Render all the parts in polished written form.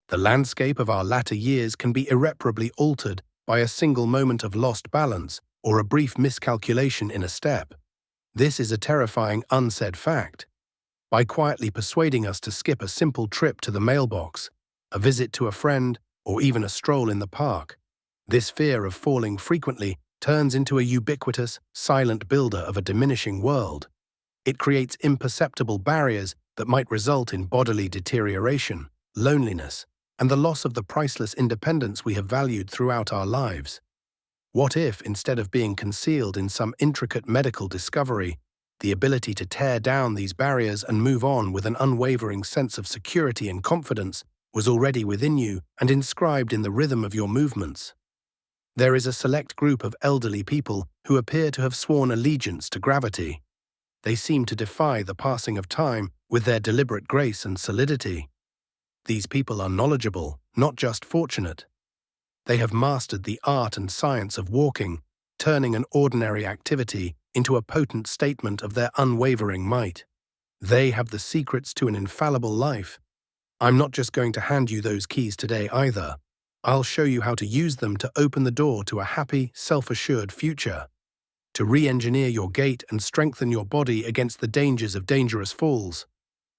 The landscape of our latter years can be irreparably altered by a single moment of lost balance or a brief miscalculation in a step. This is a terrifying unsaid fact. By quietly persuading us to skip a simple trip to the mailbox, a visit to a friend, or even a stroll in the park, this fear of falling frequently turns into a ubiquitous, silent builder of a diminishing world. It creates imperceptible barriers that might result in bodily deterioration, loneliness, and the loss of the priceless independence we have valued throughout our lives. What if, instead of being concealed in some intricate medical discovery, the ability to tear down these barriers and move on with an unwavering sense of security and confidence was already within you and inscribed in the rhythm of your movements? There is a select group of elderly people who appear to have sworn allegiance to gravity. They seem to defy the passing of time with their deliberate grace and solidity. These people are knowledgeable, not just fortunate. They have mastered the art and science of walking, turning an ordinary activity into a potent statement of their unwavering might. They have the secrets to an infallible life. I'm not just going to hand you those keys today either. I'll show you how to use them to open the door to a happy, self-assured future. To re-engineer your gait and strengthen your body against the dangers of dangerous falls.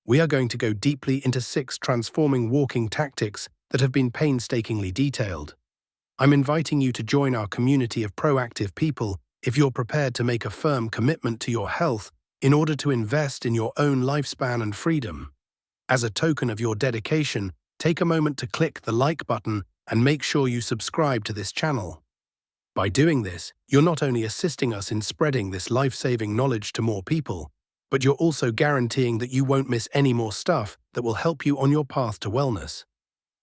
We are going to go deeply into 6 transforming walking tactics that have been painstakingly detailed. I'm inviting you to join our community of proactive people if you're prepared to make a firm commitment to your health in order to invest in your own lifespan and freedom. As a token of your dedication, take a moment to click the like button and make sure you subscribe to this channel. By doing this, you're not only assisting us in spreading this life-saving knowledge to more people, but you're also guaranteeing that you won't miss any more stuff that will help you on your path to wellness.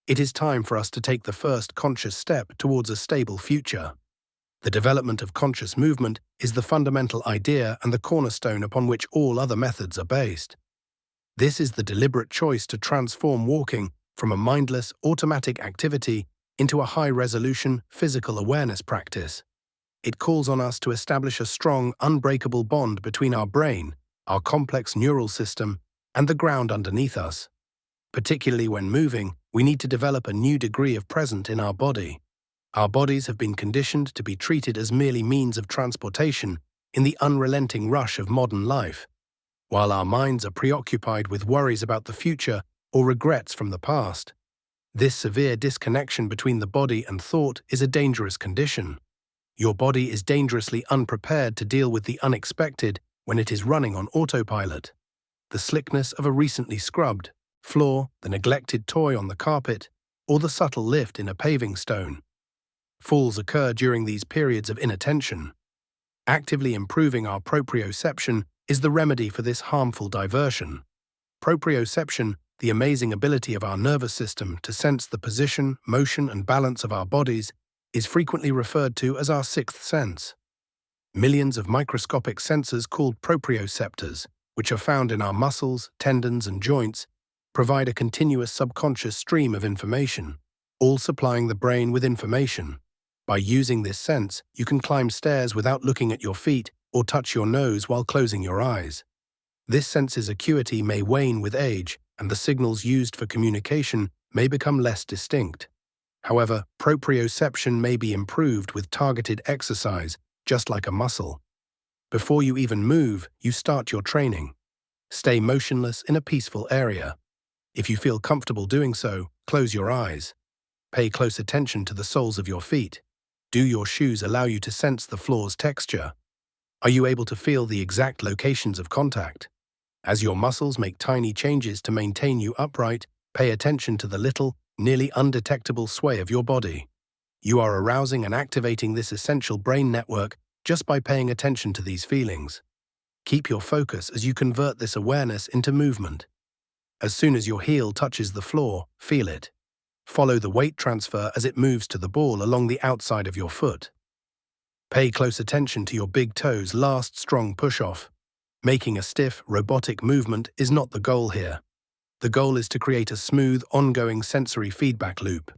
It is time for us to take the first conscious step towards a stable future. The development of conscious movement is the fundamental idea and the cornerstone upon which all other methods are based. This is the deliberate choice to transform walking from a mindless, automatic activity into a high-resolution, physical awareness practice. It calls on us to establish a strong, unbreakable bond between our brain, our complex neural system, and the ground underneath us. Particularly when moving, we need to develop a new degree of presence in our body. Our bodies have been conditioned to be treated as merely means of transportation in the unrelenting rush of modern life, while our minds are preoccupied with worries about the future or regrets from the past. This severe disconnection between the body and thought is a dangerous condition. Your body is dangerously unprepared to deal with the unexpected when it is running on autopilot. The slickness of a recently scrubbed floor, the neglected toy on the carpet, or the subtle lift in a paving stone. Falls occur during these periods of inattention. Actively improving our proprioception is the remedy for this harmful diversion. Proprioception, the amazing ability of our nervous system to sense the position, motion, and balance of our bodies, is frequently referred to as our sixth sense. Millions of microscopic sensors called proprioceptors, which are found in our muscles, tendons, and joints, provide a continuous subconscious stream of information, all supplying the brain with information. By using this sense, you can climb stairs without looking at your feet or touch your nose while closing your eyes. This sense's acuity may wane with age, and the signals used for communication may become less distinct. However, proprioception may be improved with targeted exercise, just like a muscle. Before you even move, you start your training. Stay motionless in a peaceful area. If you feel comfortable doing so, close your eyes. Pay close attention to the soles of your feet. Do your shoes allow you to sense the floor's texture? Are you able to feel the exact locations of contact? As your muscles make tiny changes to maintain you upright, pay attention to the little, nearly undetectable sway of your body. You are arousing and activating this essential brain network just by paying attention to these feelings. Keep your focus as you convert this awareness into movement. As soon as your heel touches the floor, feel it. Follow the weight transfer as it moves to the ball along the outside of your foot. Pay close attention to your big toes' last strong push-off. Making a stiff, robotic movement is not the goal here. The goal is to create a smooth, ongoing sensory feedback loop.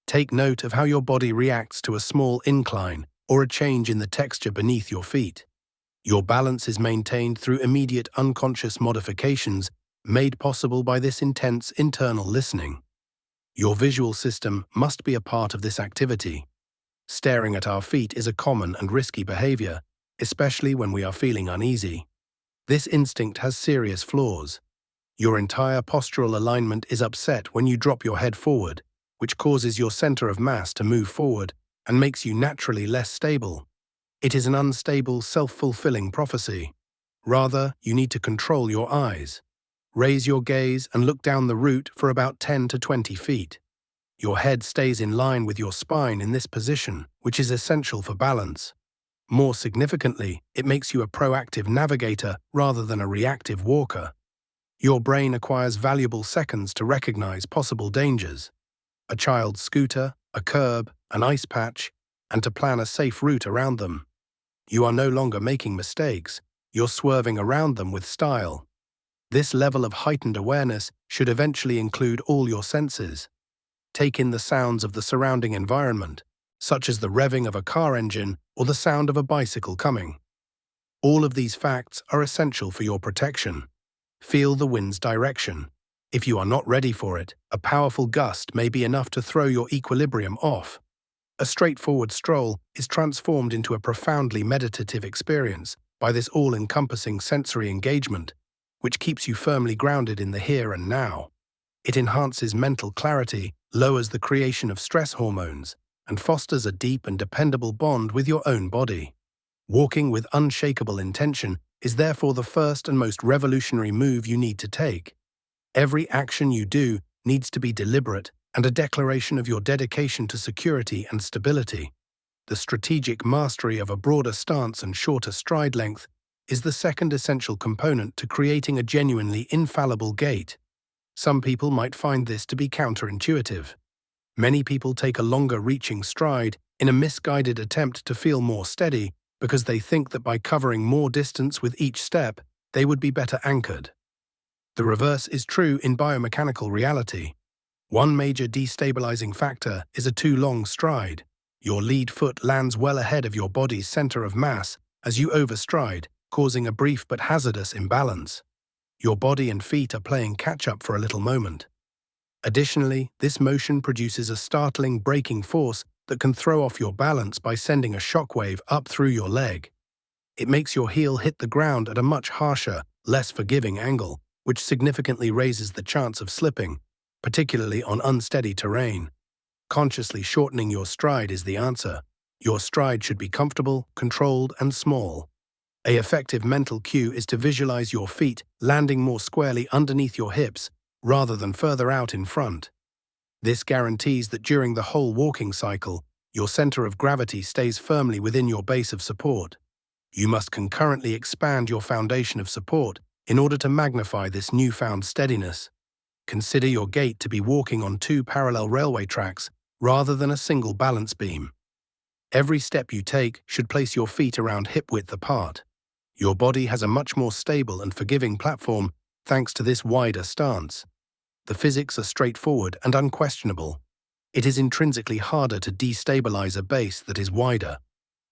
Take note of how your body reacts to a small incline or a change in the texture beneath your feet. Your balance is maintained through immediate unconscious modifications made possible by this intense internal listening. Your visual system must be a part of this activity. Staring at our feet is a common and risky behavior, especially when we are feeling uneasy. This instinct has serious flaws. Your entire postural alignment is upset when you drop your head forward, which causes your center of mass to move forward and makes you naturally less stable. It is an unstable, self-fulfilling prophecy. Rather, you need to control your eyes. Raise your gaze and look down the route for about 10 to 20 feet. Your head stays in line with your spine in this position, which is essential for balance. More significantly, it makes you a proactive navigator rather than a reactive walker. Your brain acquires valuable seconds to recognize possible dangers: a child's scooter, a curb, an ice patch, and to plan a safe route around them. You are no longer making mistakes, you're swerving around them with style. This level of heightened awareness should eventually include all your senses. Take in the sounds of the surrounding environment, such as the revving of a car engine or the sound of a bicycle coming. All of these facts are essential for your protection. Feel the wind's direction. If you are not ready for it, a powerful gust may be enough to throw your equilibrium off. A straightforward stroll is transformed into a profoundly meditative experience by this all-encompassing sensory engagement, which keeps you firmly grounded in the here and now. It enhances mental clarity, lowers the creation of stress hormones, and fosters a deep and dependable bond with your own body. Walking with unshakable intention is therefore the first and most revolutionary move you need to take. Every action you do needs to be deliberate and a declaration of your dedication to security and stability. The strategic mastery of a broader stance and shorter stride length is the second essential component to creating a genuinely infallible gait. Some people might find this to be counterintuitive. Many people take a longer reaching stride in a misguided attempt to feel more steady because they think that by covering more distance with each step, they would be better anchored. The reverse is true in biomechanical reality. One major destabilizing factor is a too long stride. Your lead foot lands well ahead of your body's center of mass as you overstride, causing a brief but hazardous imbalance. Your body and feet are playing catch-up for a little moment. Additionally, this motion produces a startling braking force that can throw off your balance by sending a shockwave up through your leg. It makes your heel hit the ground at a much harsher, less forgiving angle, which significantly raises the chance of slipping, particularly on unsteady terrain. Consciously shortening your stride is the answer. Your stride should be comfortable, controlled, and small. An effective mental cue is to visualize your feet landing more squarely underneath your hips rather than further out in front. This guarantees that during the whole walking cycle, your center of gravity stays firmly within your base of support. You must concurrently expand your foundation of support in order to magnify this newfound steadiness. Consider your gait to be walking on two parallel railway tracks rather than a single balance beam. Every step you take should place your feet around hip-width apart. Your body has a much more stable and forgiving platform thanks to this wider stance. The physics are straightforward and unquestionable. It is intrinsically harder to destabilize a base that is wider.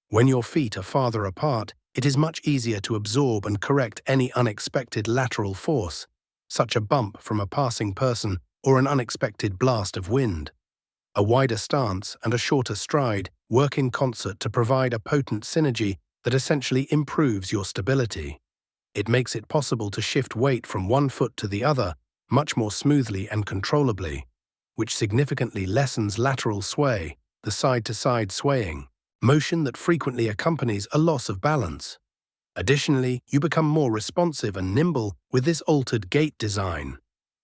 When your feet are farther apart, it is much easier to absorb and correct any unexpected lateral force, such a bump from a passing person or an unexpected blast of wind. A wider stance and a shorter stride work in concert to provide a potent synergy that essentially improves your stability. It makes it possible to shift weight from one foot to the other much more smoothly and controllably, which significantly lessens lateral sway, the side-to-side swaying, motion that frequently accompanies a loss of balance. Additionally, you become more responsive and nimble with this altered gait design.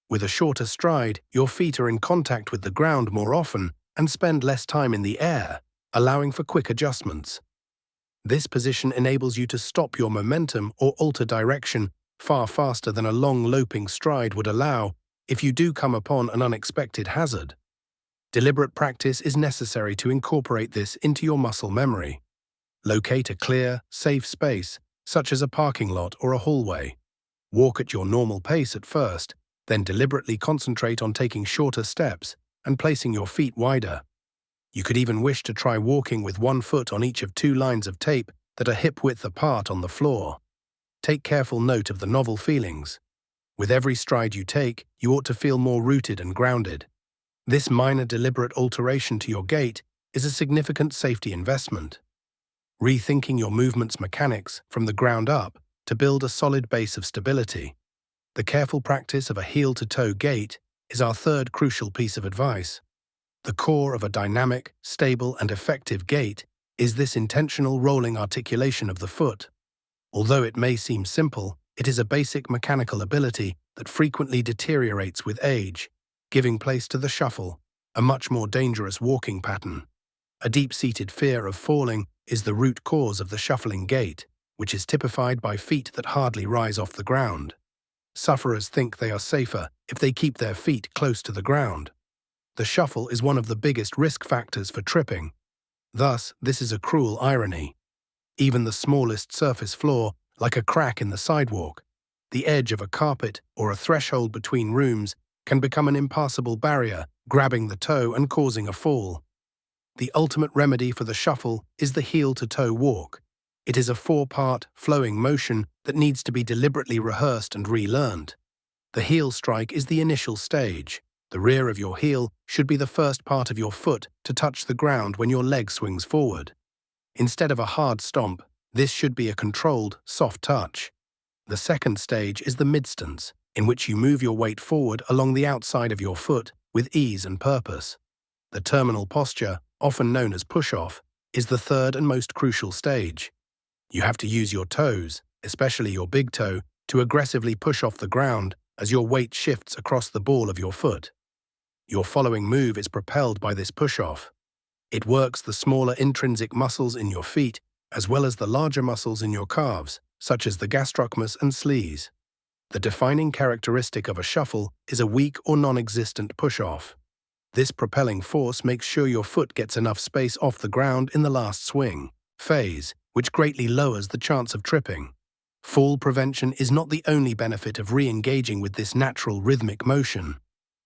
With a shorter stride, your feet are in contact with the ground more often and spend less time in the air, allowing for quick adjustments. This position enables you to stop your momentum or alter direction far faster than a long loping stride would allow if you do come upon an unexpected hazard. Deliberate practice is necessary to incorporate this into your muscle memory. Locate a clear, safe space, such as a parking lot or a hallway. Walk at your normal pace at first, then deliberately concentrate on taking shorter steps and placing your feet wider. You could even wish to try walking with one foot on each of two lines of tape that are hip-width apart on the floor. Take careful note of the novel feelings. With every stride you take, you ought to feel more rooted and grounded. This minor deliberate alteration to your gait is a significant safety investment. Rethinking your movement's mechanics from the ground up to build a solid base of stability. The careful practice of a heel-to-toe gait is our third crucial piece of advice. The core of a dynamic, stable, and effective gait is this intentional rolling articulation of the foot. Although it may seem simple, it is a basic mechanical ability that frequently deteriorates with age, giving place to the shuffle, a much more dangerous walking pattern. A deep-seated fear of falling is the root cause of the shuffling gait, which is typified by feet that hardly rise off the ground. Sufferers think they are safer if they keep their feet close to the ground. The shuffle is one of the biggest risk factors for tripping. Thus, this is a cruel irony. Even the smallest surface flaw, like a crack in the sidewalk, the edge of a carpet, or a threshold between rooms, can become an impassable barrier, grabbing the toe and causing a fall. The ultimate remedy for the shuffle is the heel-to-toe walk. It is a four-part, flowing motion that needs to be deliberately rehearsed and relearned. The heel strike is the initial stage. The rear of your heel should be the first part of your foot to touch the ground when your leg swings forward. Instead of a hard stomp, this should be a controlled, soft touch. The second stage is the midstance, in which you move your weight forward along the outside of your foot with ease and purpose. The terminal posture, often known as push-off, is the third and most crucial stage. You have to use your toes, especially your big toe, to aggressively push off the ground as your weight shifts across the ball of your foot. Your following move is propelled by this push-off. It works the smaller intrinsic muscles in your feet as well as the larger muscles in your calves, such as the gastrocnemius and slees. The defining characteristic of a shuffle is a weak or non-existent push-off. This propelling force makes sure your foot gets enough space off the ground in the last swing phase, which greatly lowers the chance of tripping. Fall prevention is not the only benefit of re-engaging with this natural rhythmic motion.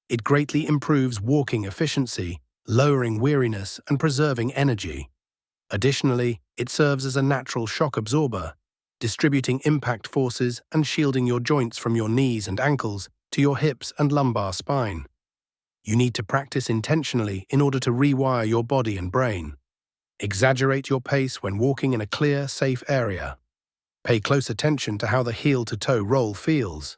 It greatly improves walking efficiency, lowering weariness and preserving energy. Additionally, it serves as a natural shock absorber, distributing impact forces and shielding your joints from your knees and ankles to your hips and lumbar spine. You need to practice intentionally in order to rewire your body and brain. Exaggerate your pace when walking in a clear, safe area. Pay close attention to how the heel-to-toe roll feels.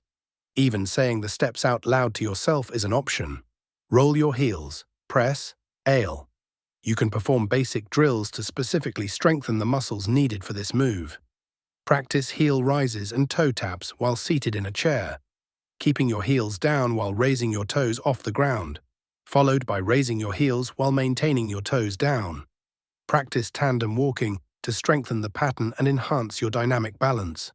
Even saying the steps out loud to yourself is an option. Roll your heels, press, ail. You can perform basic drills to specifically strengthen the muscles needed for this move. Practice heel rises and toe taps while seated in a chair, keeping your heels down while raising your toes off the ground, followed by raising your heels while maintaining your toes down. Practice tandem walking to strengthen the pattern and enhance your dynamic balance.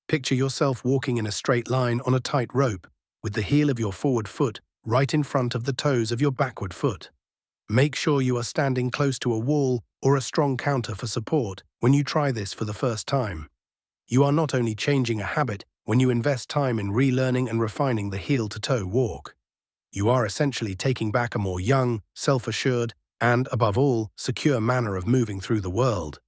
Picture yourself walking in a straight line on a tight rope, with the heel of your forward foot right in front of the toes of your backward foot. Make sure you are standing close to a wall or a strong counter for support when you try this for the first time. You are not only changing a habit when you invest time in relearning and refining the heel-to-toe walk. You are essentially taking back a more young, self-assured, and, above all, secure manner of moving through the world.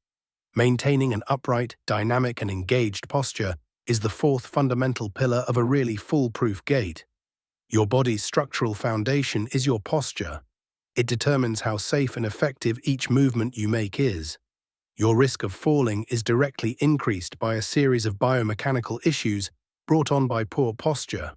Maintaining an upright, dynamic, and engaged posture is the fourth fundamental pillar of a really foolproof gait. Your body's structural foundation is your posture. It determines how safe and effective each movement you make is. Your risk of falling is directly increased by a series of biomechanical issues brought on by poor posture.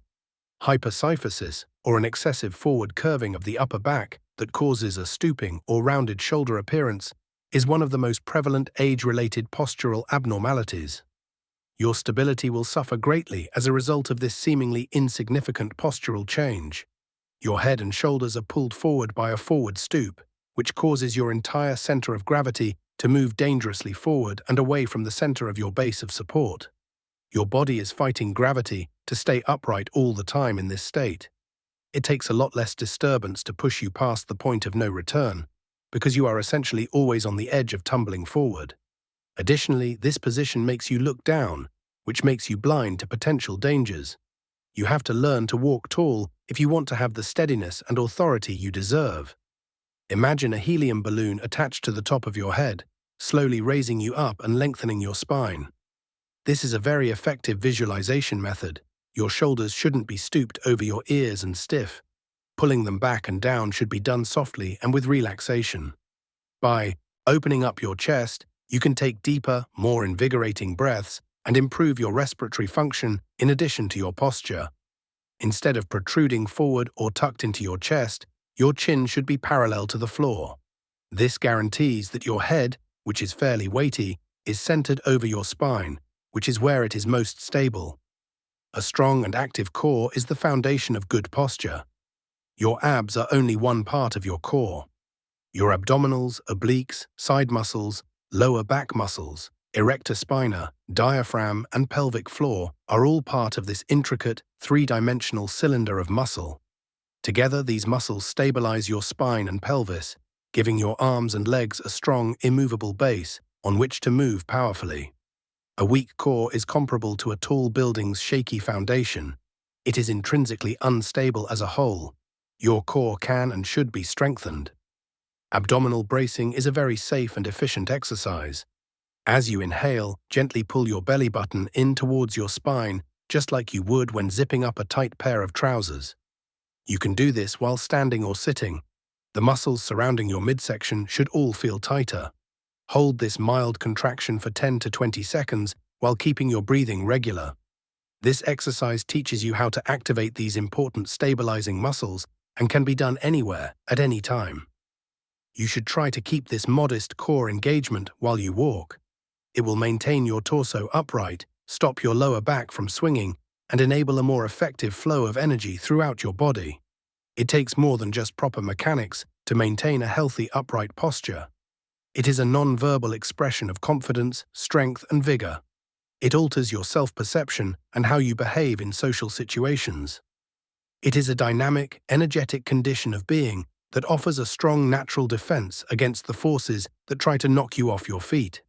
Hypersyphysis, or an excessive forward curving of the upper back that causes a stooping or rounded shoulder appearance, is one of the most prevalent age-related postural abnormalities. Your stability will suffer greatly as a result of this seemingly insignificant postural change. Your head and shoulders are pulled forward by a forward stoop, which causes your entire center of gravity to move dangerously forward and away from the center of your base of support. Your body is fighting gravity to stay upright all the time in this state. It takes a lot less disturbance to push you past the point of no return, because you are essentially always on the edge of tumbling forward. Additionally, this position makes you look down, which makes you blind to potential dangers. You have to learn to walk tall if you want to have the steadiness and authority you deserve. Imagine a helium balloon attached to the top of your head, slowly raising you up and lengthening your spine. This is a very effective visualization method. Your shoulders shouldn't be stooped over your ears and stiff. Pulling them back and down should be done softly and with relaxation. By opening up your chest, you can take deeper, more invigorating breaths and improve your respiratory function in addition to your posture. Instead of protruding forward or tucked into your chin should be parallel to the floor. This guarantees that your head, which is fairly weighty, is centered over your spine, which is where it is most stable. A strong and active core is the foundation of good posture. Your abs are only one part of your core. Your abdominals, obliques, side muscles, lower back muscles, erector spina, diaphragm, and pelvic floor are all part of this intricate, three-dimensional cylinder of muscle. Together, these muscles stabilize your spine and pelvis, giving your arms and legs a strong, immovable base on which to move powerfully. A weak core is comparable to a tall building's shaky foundation. It is intrinsically unstable as a whole. Your core can and should be strengthened. Abdominal bracing is a very safe and efficient exercise. As you inhale, gently pull your belly button in towards your spine, just like you would when zipping up a tight pair of trousers. You can do this while standing or sitting. The muscles surrounding your midsection should all feel tighter. Hold this mild contraction for 10 to 20 seconds while keeping your breathing regular. This exercise teaches you how to activate these important stabilizing muscles and can be done anywhere, at any time. You should try to keep this modest core engagement while you walk. It will maintain your torso upright, stop your lower back from swinging, and enable a more effective flow of energy throughout your body. It takes more than just proper mechanics to maintain a healthy upright posture. It is a non-verbal expression of confidence, strength, and vigor. It alters your self-perception and how you behave in social situations. It is a dynamic, energetic condition of being that offers a strong natural defense against the forces that try to knock you off your feet.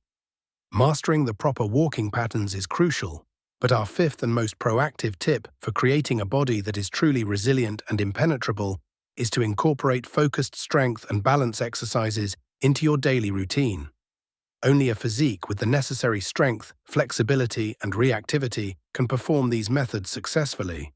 Mastering the proper walking patterns is crucial, but our fifth and most proactive tip for creating a body that is truly resilient and impenetrable is to incorporate focused strength and balance exercises into your daily routine. Only a physique with the necessary strength, flexibility, and reactivity can perform these methods successfully.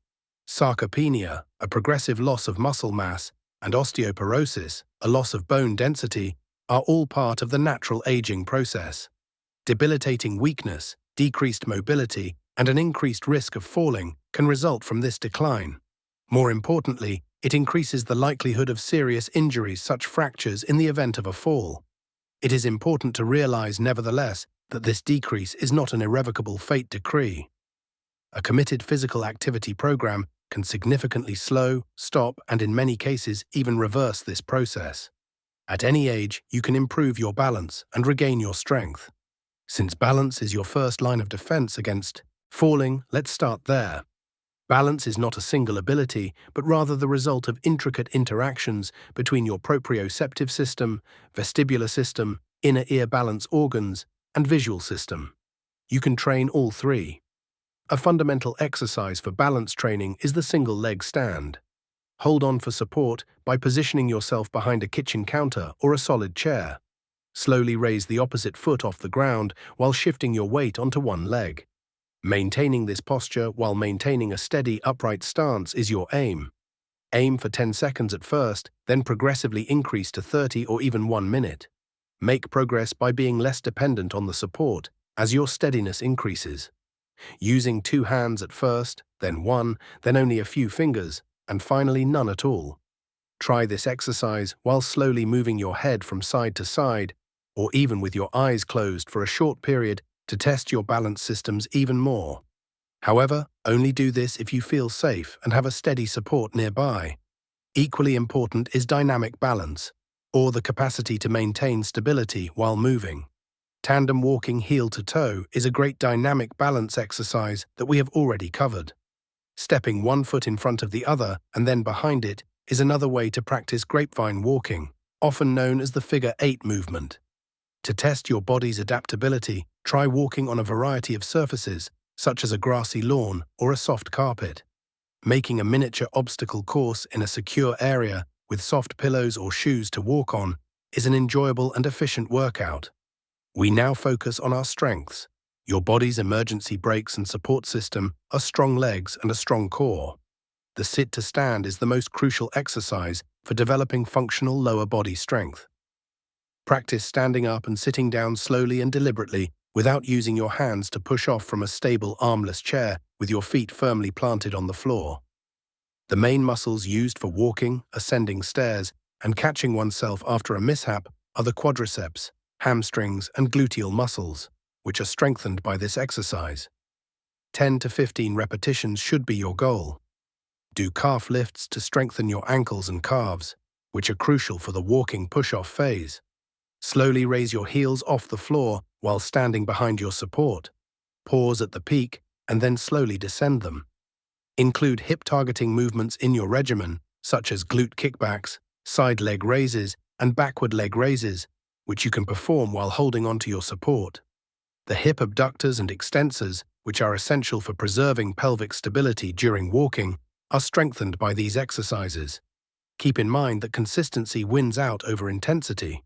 Sarcopenia, a progressive loss of muscle mass, and osteoporosis, a loss of bone density, are all part of the natural aging process. Debilitating weakness, decreased mobility, and an increased risk of falling can result from this decline. More importantly, it increases the likelihood of serious injuries such fractures in the event of a fall. It is important to realize, nevertheless, that this decrease is not an irrevocable fate decree. A committed physical activity program can significantly slow, stop, and in many cases even reverse this process. At any age, you can improve your balance and regain your strength. Since balance is your first line of defense against falling, let's start there. Balance is not a single ability, but rather the result of intricate interactions between your proprioceptive system, vestibular system, inner ear balance organs, and visual system. You can train all three. A fundamental exercise for balance training is the single leg stand. Hold on for support by positioning yourself behind a kitchen counter or a solid chair. Slowly raise the opposite foot off the ground while shifting your weight onto one leg. Maintaining this posture while maintaining a steady, upright stance is your aim. Aim for 10 seconds at first, then progressively increase to 30 or even 1 minute. Make progress by being less dependent on the support as your steadiness increases. Using 2 hands at first, then 1, then only a few fingers, and finally none at all. Try this exercise while slowly moving your head from side to side, or even with your eyes closed for a short period to test your balance systems even more. However, only do this if you feel safe and have a steady support nearby. Equally important is dynamic balance, or the capacity to maintain stability while moving. Tandem walking heel to toe is a great dynamic balance exercise that we have already covered. Stepping one foot in front of the other and then behind it is another way to practice grapevine walking, often known as the figure 8 movement. To test your body's adaptability, try walking on a variety of surfaces, such as a grassy lawn or a soft carpet. Making a miniature obstacle course in a secure area with soft pillows or shoes to walk on is an enjoyable and efficient workout. We now focus on our strengths. Your body's emergency brakes and support system are strong legs and a strong core. The sit to stand is the most crucial exercise for developing functional lower body strength. Practice standing up and sitting down slowly and deliberately without using your hands to push off from a stable armless chair with your feet firmly planted on the floor. The main muscles used for walking, ascending stairs, and catching oneself after a mishap are the quadriceps, hamstrings, and gluteal muscles, which are strengthened by this exercise. 10 to 15 repetitions should be your goal. Do calf lifts to strengthen your ankles and calves, which are crucial for the walking push-off phase. Slowly raise your heels off the floor while standing behind your support. Pause at the peak and then slowly descend them. Include hip-targeting movements in your regimen, such as glute kickbacks, side leg raises, and backward leg raises, which you can perform while holding onto your support. The hip abductors and extensors, which are essential for preserving pelvic stability during walking, are strengthened by these exercises. Keep in mind that consistency wins out over intensity.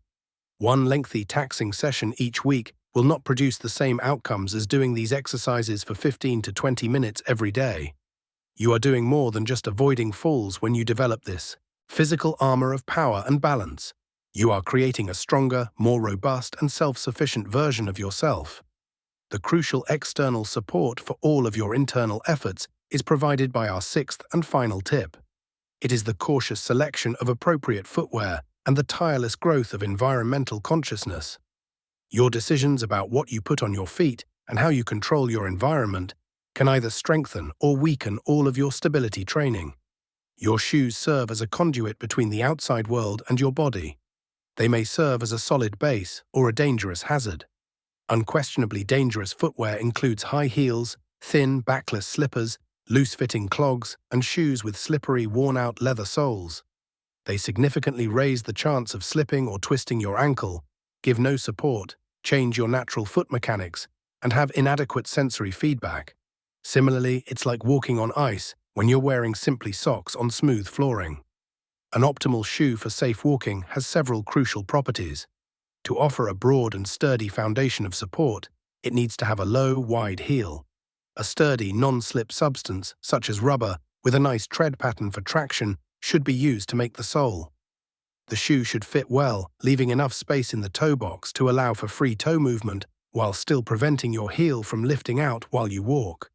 One lengthy taxing session each week will not produce the same outcomes as doing these exercises for 15 to 20 minutes every day. You are doing more than just avoiding falls when you develop this physical armor of power and balance. You are creating a stronger, more robust and self-sufficient version of yourself. The crucial external support for all of your internal efforts is provided by our sixth and final tip. It is the cautious selection of appropriate footwear and the tireless growth of environmental consciousness. Your decisions about what you put on your feet and how you control your environment can either strengthen or weaken all of your stability training. Your shoes serve as a conduit between the outside world and your body. They may serve as a solid base or a dangerous hazard. Unquestionably dangerous footwear includes high heels, thin, backless slippers, loose-fitting clogs, and shoes with slippery, worn-out leather soles. They significantly raise the chance of slipping or twisting your ankle, give no support, change your natural foot mechanics, and have inadequate sensory feedback. Similarly, it's like walking on ice when you're wearing simply socks on smooth flooring. An optimal shoe for safe walking has several crucial properties. To offer a broad and sturdy foundation of support, it needs to have a low, wide heel. A sturdy, non-slip substance, such as rubber, with a nice tread pattern for traction, should be used to make the sole. The shoe should fit well, leaving enough space in the toe box to allow for free toe movement while still preventing your heel from lifting out while you walk.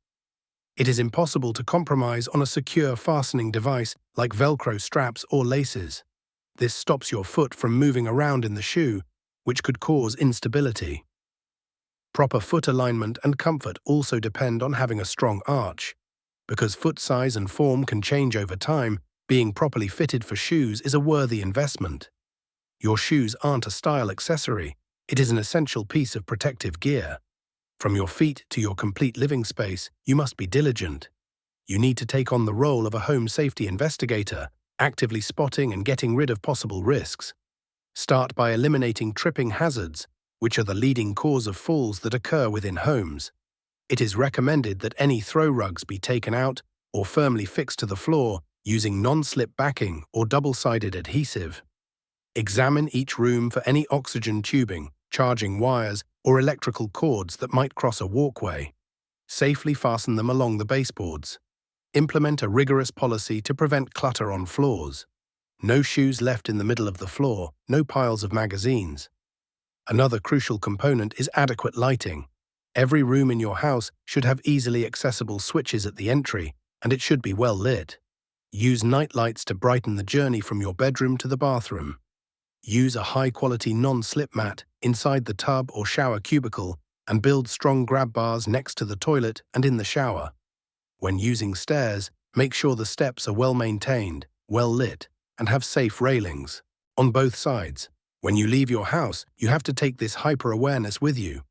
It is impossible to compromise on a secure fastening device like Velcro straps or laces. This stops your foot from moving around in the shoe, which could cause instability. Proper foot alignment and comfort also depend on having a strong arch. Because foot size and form can change over time, being properly fitted for shoes is a worthy investment. Your shoes aren't a style accessory, it is an essential piece of protective gear. From your feet to your complete living space, you must be diligent. You need to take on the role of a home safety investigator, actively spotting and getting rid of possible risks. Start by eliminating tripping hazards, which are the leading cause of falls that occur within homes. It is recommended that any throw rugs be taken out or firmly fixed to the floor using non-slip backing or double-sided adhesive. Examine each room for any oxygen tubing, charging wires, or electrical cords that might cross a walkway. Safely fasten them along the baseboards. Implement a rigorous policy to prevent clutter on floors. No shoes left in the middle of the floor, no piles of magazines. Another crucial component is adequate lighting. Every room in your house should have easily accessible switches at the entry, and it should be well lit. Use night lights to brighten the journey from your bedroom to the bathroom. Use a high-quality non-slip mat inside the tub or shower cubicle and build strong grab bars next to the toilet and in the shower. When using stairs, make sure the steps are well-maintained, well-lit, and have safe railings on both sides. When you leave your house, you have to take this hyper-awareness with you.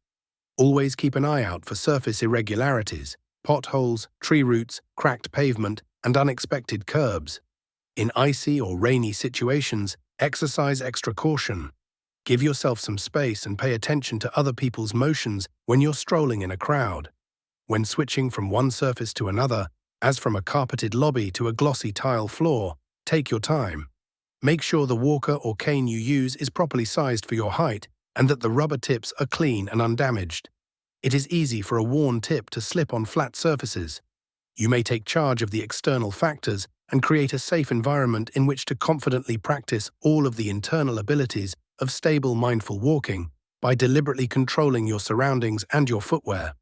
Always keep an eye out for surface irregularities, potholes, tree roots, cracked pavement, and unexpected curbs. In icy or rainy situations, exercise extra caution. Give yourself some space and pay attention to other people's motions when you're strolling in a crowd. When switching from one surface to another, as from a carpeted lobby to a glossy tile floor, take your time. Make sure the walker or cane you use is properly sized for your height and that the rubber tips are clean and undamaged. It is easy for a worn tip to slip on flat surfaces. You may take charge of the external factors and create a safe environment in which to confidently practice all of the internal abilities of stable mindful walking by deliberately controlling your surroundings and your footwear.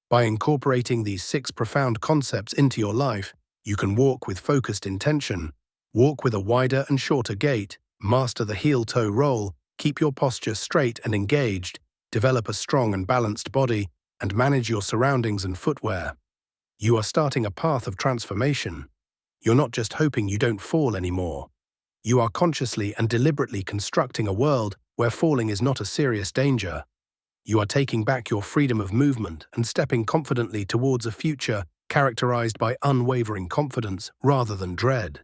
By incorporating these 6 profound concepts into your life, you can walk with focused intention, walk with a wider and shorter gait, master the heel-toe roll, keep your posture straight and engaged, develop a strong and balanced body, and manage your surroundings and footwear. You are starting a path of transformation. You're not just hoping you don't fall anymore. You are consciously and deliberately constructing a world where falling is not a serious danger. You are taking back your freedom of movement and stepping confidently towards a future characterized by unwavering confidence rather than dread.